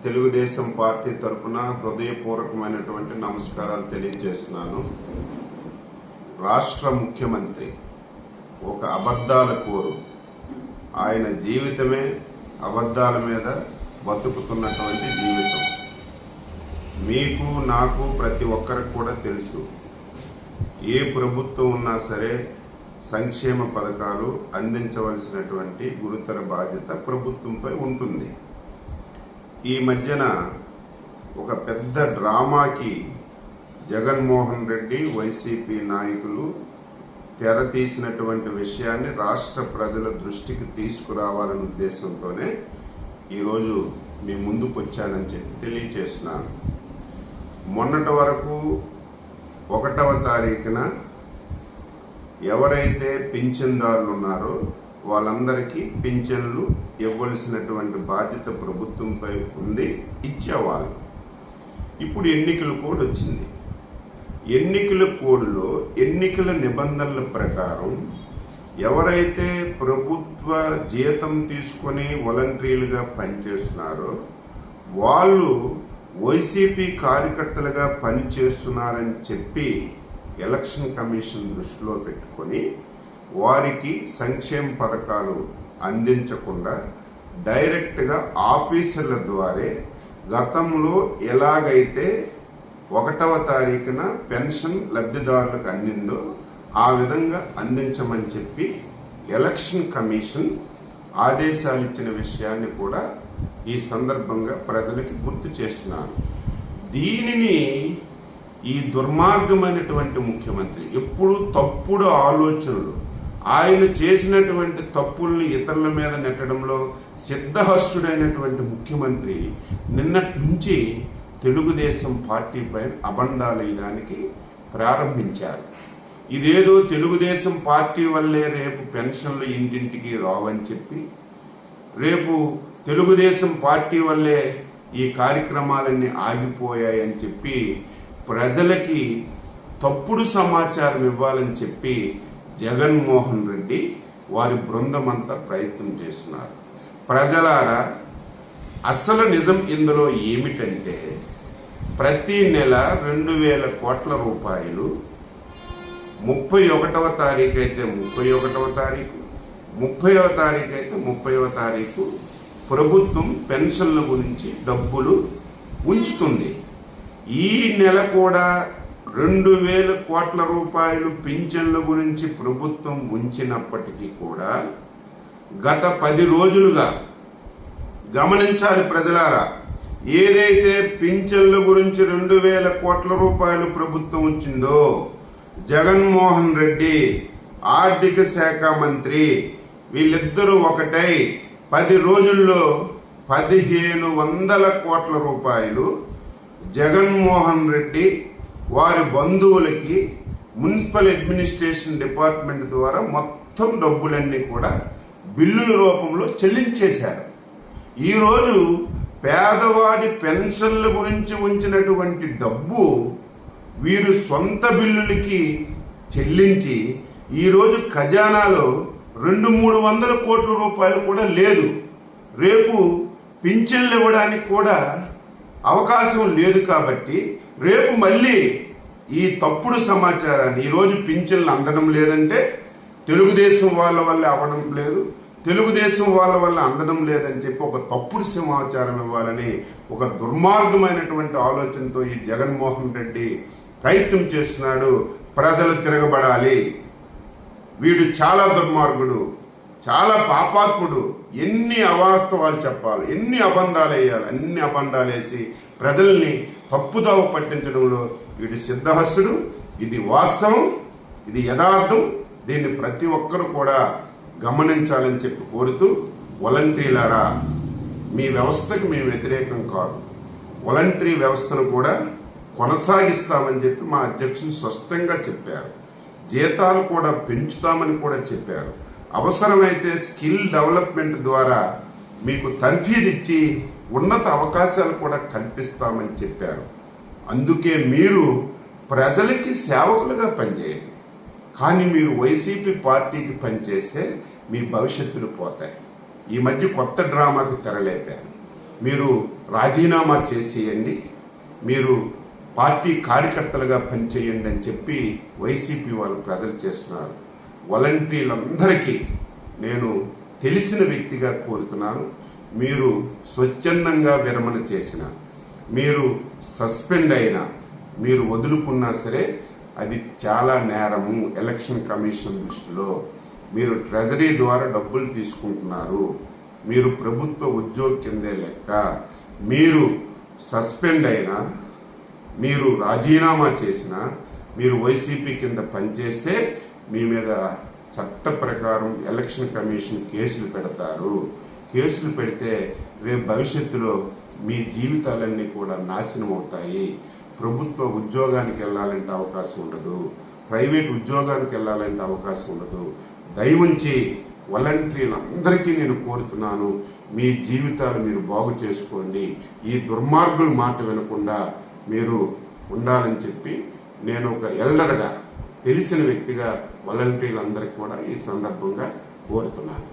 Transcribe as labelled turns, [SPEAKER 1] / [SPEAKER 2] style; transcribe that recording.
[SPEAKER 1] Telugu Desam party తరఫున హృదయపూర్వకమైనటువంటి నమస్కారాలు తెలియజేస్తున్నాను. రాష్ట్ర ముఖ్యమంత్రి ఒక అబద్ధాల కోరు. ఆయన జీవితమే అబద్ధాల మీద బతుకుతున్నటువంటి జీవితం. మీకు నాకు ప్రతి ఒక్కరికి కూడా తెలుసు, ఏ ప్రభుత్వం ఉన్నా సరే సంక్షేమ పథకాలు అందించవలసినటువంటి గురుతర బాధ్యత ప్రభుత్వంపై ఉంటుంది. ఈ మధ్యన ఒక పెద్ద డ్రామాకి జగన్మోహన్ రెడ్డి వైసీపీ నాయకులు తెర తీసినటువంటి విషయాన్ని రాష్ట్ర ప్రజల దృష్టికి తీసుకురావాలనే ఉద్దేశంతోనే ఈరోజు మీ ముందుకు వచ్చానని చెప్పి తెలియజేస్తున్నాను. మొన్నటి వరకు 1వ తారీఖున ఎవరైతే పింఛన్దారులు ఉన్నారో వాళ్ళందరికీ పింఛన్లు ఇవ్వవలసినటువంటి బాధ్యత ప్రభుత్వంపై ఉంది, ఇచ్చేవాళ్ళు. ఇప్పుడు ఎన్నికల కోడ్ వచ్చింది. ఎన్నికల కోడ్లో ఎన్నికల నిబంధనల ప్రకారం ఎవరైతే ప్రభుత్వ జీతం తీసుకొని వాలంటీర్లుగా పనిచేస్తున్నారో వాళ్ళు వైసీపీ కార్యకర్తలుగా పనిచేస్తున్నారని చెప్పి ఎలక్షన్ కమిషన్ దృష్టిలో పెట్టుకొని వారికి సంక్షేమ పథకాలు అందించకుండా డైరెక్ట్గా ఆఫీసర్ల ద్వారా గతంలో ఎలాగైతే 1వ తారీఖున పెన్షన్ లబ్ధిదారులకు అందిందో ఆ విధంగా అందించమని చెప్పి ఎలక్షన్ కమిషన్ ఆదేశాలు ఇచ్చిన విషయాన్ని కూడా ఈ సందర్భంగా ప్రజలకి గుర్తు చేస్తున్నాను. దీనిని ఈ దుర్మార్గమైనటువంటి ముఖ్యమంత్రి ఎప్పుడు తప్పుడు ఆలోచనలు, ఆయన చేసినటువంటి తప్పుల్ని ఇతరుల మీద నెట్టడంలో సిద్ధహస్తుడైనటువంటి ముఖ్యమంత్రి నిన్నటి నుంచి తెలుగుదేశం పార్టీపై అబండాలేయడానికి ప్రారంభించారు. ఇదేదో తెలుగుదేశం పార్టీ వల్లే రేపు పెన్షన్లు ఇంటింటికి రావని చెప్పి, రేపు తెలుగుదేశం పార్టీ వల్లే ఈ కార్యక్రమాలన్నీ ఆగిపోయాయని చెప్పి ప్రజలకి తప్పుడు సమాచారం ఇవ్వాలని చెప్పి జగన్మోహన్ రెడ్డి వారి బృందం అంతా ప్రయత్నం చేస్తున్నారు. ప్రజలారా, అసలు నిజం ఇందులో ఏమిటంటే ప్రతి నెల 2,000 కోట్ల రూపాయలు 31వ తారీఖు అయితే 31వ తారీఖు, 30వ తారీఖు అయితే 30వ తారీఖు ప్రభుత్వం పెన్షన్ల గురించి డబ్బులు ఉంచుతుంది. ఈ నెల కూడా 2,000 కోట్ల రూపాయలు పింఛన్ల గురించి ప్రభుత్వం ఉంచినప్పటికీ కూడా గత 10 రోజులుగా గమనించాలి ప్రజలారా, ఏదైతే పింఛన్ల గురించి 2,000 కోట్ల రూపాయలు ప్రభుత్వం ఉంచిందో జగన్మోహన్ రెడ్డి ఆర్థిక శాఖ మంత్రి వీళ్ళిద్దరూ ఒకటై 10 రోజుల్లో 1,500 కోట్ల రూపాయలు జగన్మోహన్ రెడ్డి వారి బంధువులకి మున్సిపల్ అడ్మినిస్ట్రేషన్ డిపార్ట్మెంట్ ద్వారా మొత్తం డబ్బులన్నీ కూడా బిల్లుల రూపంలో చెల్లించేశారు. ఈరోజు పేదవాడి పెన్షన్ల గురించి ఉంచినటువంటి డబ్బు వీరు సొంత బిల్లులకి చెల్లించి ఈరోజు ఖజానాలో 200-300 కోట్ల రూపాయలు కూడా లేదు. రేపు పింఛన్లు ఇవ్వడానికి కూడా అవకాశం లేదు. కాబట్టి రేపు మళ్ళీ ఈ తప్పుడు సమాచారాన్ని, ఈరోజు పింఛన్లు అందడం లేదంటే తెలుగుదేశం వాళ్ళ వల్ల అవ్వడం లేదు, తెలుగుదేశం వాళ్ళ వల్ల అందడం లేదని చెప్పి ఒక తప్పుడు సమాచారం ఇవ్వాలని ఒక దుర్మార్గమైనటువంటి ఆలోచనతో ఈ జగన్మోహన్ రెడ్డి ప్రయత్నం చేస్తున్నాడు. ప్రజలు తిరగబడాలి, వీడు చాలా దుర్మార్గుడు, చాలా పాపాత్ముడు, ఎన్ని అవాస్తవాలు చెప్పాలి, ఎన్ని అబద్ధాలు వేయాలి, అన్ని అబద్ధాలు వేసి ప్రజల్ని తప్పుదోవ పట్టించడంలో వీడు సిద్ధహస్తుడు. ఇది వాస్తవం, ఇది యథార్థం. దీన్ని ప్రతి ఒక్కరు కూడా గమనించాలని చెప్పి కోరుతూ, వాలంటీర్లారా, మీ వ్యవస్థకు మేము వ్యతిరేకం కాదు, వాలంటరీ వ్యవస్థను కూడా కొనసాగిస్తామని చెప్పి మా అధ్యక్షులు స్పష్టంగా చెప్పారు. జీతాలు కూడా పెంచుతామని కూడా చెప్పారు. అవసరమైతే స్కిల్ డెవలప్మెంట్ ద్వారా మీకు తర్ఫీదు ఇచ్చి ఉన్నత అవకాశాలు కూడా కల్పిస్తామని చెప్పారు. అందుకే మీరు ప్రజలకి సేవకులుగా పనిచేయండి. కానీ మీరు వైసీపీ పార్టీకి పనిచేస్తే మీ భవిష్యత్తులు పోతాయి. ఈ మధ్య కొత్త డ్రామాకి తెరలేపారు. మీరు రాజీనామా చేసేయండి, మీరు పార్టీ కార్యకర్తలుగా పనిచేయండి అని చెప్పి వైసీపీ వాళ్ళు ప్రజలు చేస్తున్నారు. వాలంటీర్లందరికీ నేను తెలిసిన వ్యక్తిగా కోరుతున్నాను, మీరు స్వచ్ఛందంగా విరమణ చేసిన, మీరు సస్పెండ్ అయినా, మీరు వదులుకున్నా సరే అది చాలా నేరము. ఎలక్షన్ కమిషన్ దృష్టిలో మీరు ట్రెజరీ ద్వారా డబ్బులు తీసుకుంటున్నారు, మీరు ప్రభుత్వ ఉద్యోగి కిందే లెక్క. మీరు సస్పెండ్ అయినా, మీరు రాజీనామా చేసినా, మీరు వైసీపీ కింద పనిచేస్తే మీ మీద చట్ట ప్రకారం ఎలక్షన్ కమిషన్ కేసులు పెడతారు. కేసులు పెడితే రేపు భవిష్యత్తులో మీ జీవితాలన్నీ కూడా నాశనం అవుతాయి. ప్రభుత్వ ఉద్యోగానికి వెళ్ళాలంటే అవకాశం ఉండదు, ప్రైవేట్ ఉద్యోగానికి వెళ్ళాలంటే అవకాశం ఉండదు. దయవుంచి వాలంటీర్లందరికీ నేను కోరుతున్నాను, మీ జీవితాలు మీరు బాగు చేసుకోండి. ఈ దుర్మార్గుల మాట వినకుండా మీరు ఉండాలని చెప్పి నేను ఒక ఎల్డర్గా, తెలిసిన వ్యక్తిగా వాలంటీర్లందరికీ కూడా ఈ సందర్భంగా కోరుతున్నాను.